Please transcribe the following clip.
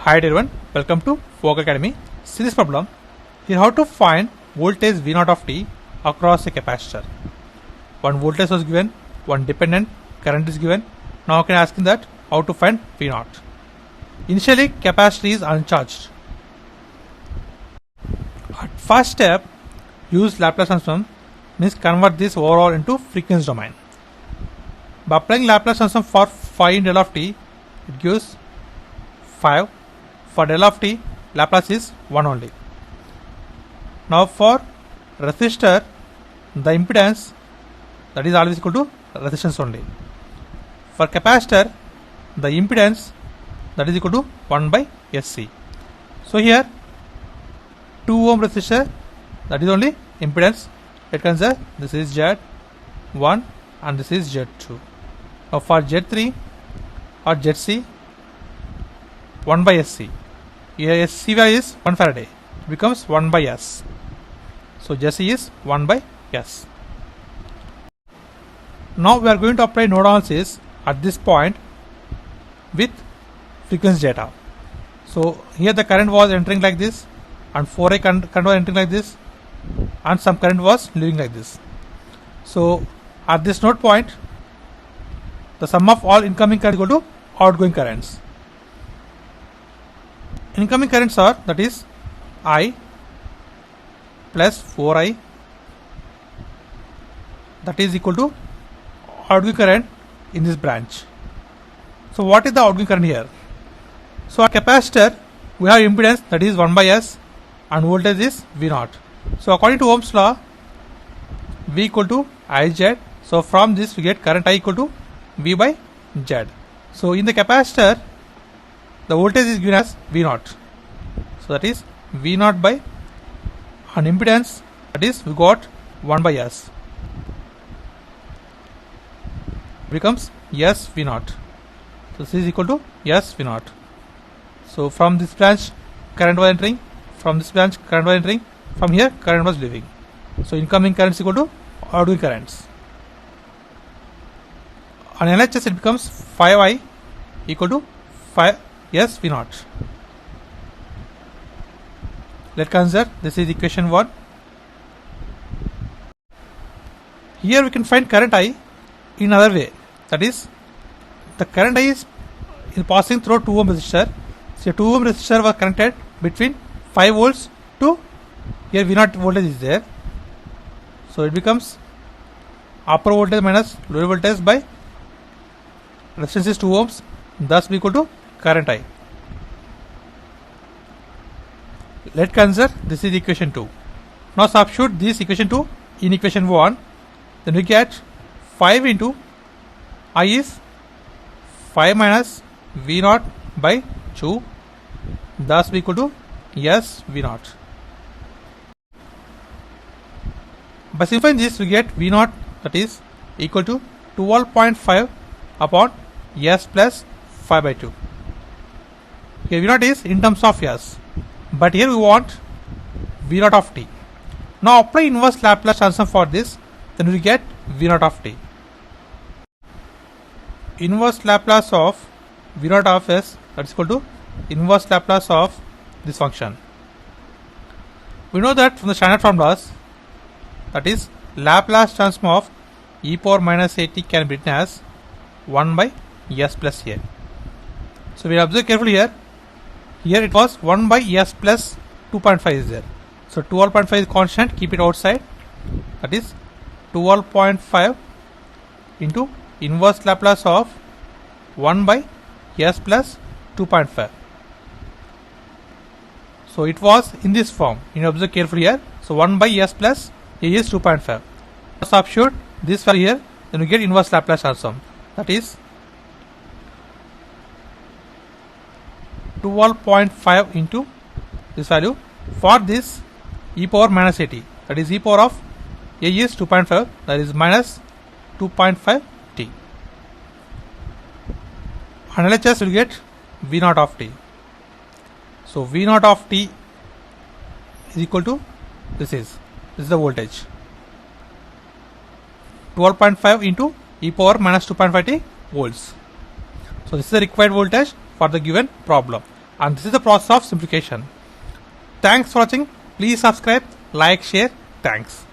Hi everyone, welcome to Folk Academy. See this problem. Here how to find voltage V0 of t across a capacitor. One voltage was given, one dependent current is given. Now I can ask him that how to find V0. Initially capacitor is uncharged. At first step, use Laplace Transform, means convert this overall into frequency domain. By applying Laplace Transform for phi in del of t, it gives 5. For del of t, Laplace is 1 only. Now for resistor, the impedance, that is always equal to resistance only. For capacitor, the impedance, that is equal to 1 by SC. So here 2 ohm resistor, that is only impedance. It consider this is Z1 and this is Z2. Now for Z3 or ZC, 1 by SC. Here SC value is 1 Faraday. It becomes 1 by S. So ZC is 1 by S. Now we are going to apply node analysis at this point with frequency data. So here the current was entering like this, and 4A current was entering like this, and some current was leaving like this. So at this node point, the sum of all incoming currents is equal to outgoing currents. Incoming currents are, that is I plus 4I, that is equal to outgoing current in this branch. So what is the outgoing current here? So our capacitor, we have impedance, that is 1 by S, and voltage is V0. So according to Ohm's law, V equal to IZ. So from this we get current I equal to V by Z. So in the capacitor, the voltage is given as V0. So that is V0 by an impedance, that is we got 1 by S. Becomes S V0. So this is equal to S V0. So from this branch current was entering, from this branch current was entering, from here current was leaving. So incoming current is equal to outgoing currents. On LHS it becomes 5I equal to 5 S V0. Let's consider this is equation 1. Here we can find current I in another way. That is, the current I is passing through 2 ohm resistor. So 2 ohm resistor was connected between 5 volts to here V0 voltage is there. So it becomes upper voltage minus lower voltage by resistance is 2 ohms, thus be equal to current I. Let's consider this is equation 2. Now substitute this equation 2 in equation 1. Then we get 5 into I is 5 minus V0 by 2, thus be equal to S V0. By simplifying this we get V0, that is equal to 12.5 upon S plus 5 by 2. Here V0 is in terms of S, but here we want V0 of t. Now apply inverse Laplace transform for this, then we get V0 of t. Inverse Laplace of V0 of S, that is equal to inverse Laplace of this function. We know that from the standard formulas, that is Laplace transform of e power minus at can be written as 1 by S plus a. So we observe carefully here. Here it was 1 by S plus 2.5 is there. So 12.5 is constant, keep it outside. That is 12.5 into inverse Laplace of 1 by S plus 2.5. So it was in this form. You observe carefully here. So 1 by S plus a is 2.5. Substitute this value here, then we get inverse Laplace transform. That is 12.5 into this value. For this e power minus at, that is e power of a is 2.5, that is minus 2.5 t. On LHS will get V0 of t. So V0 of t is equal to this is the voltage 12.5 into e power minus 2.5 t volts. So this is the required voltage for the given problem. and this is the process of simplification. Thanks for watching. Please subscribe, like, share. Thanks.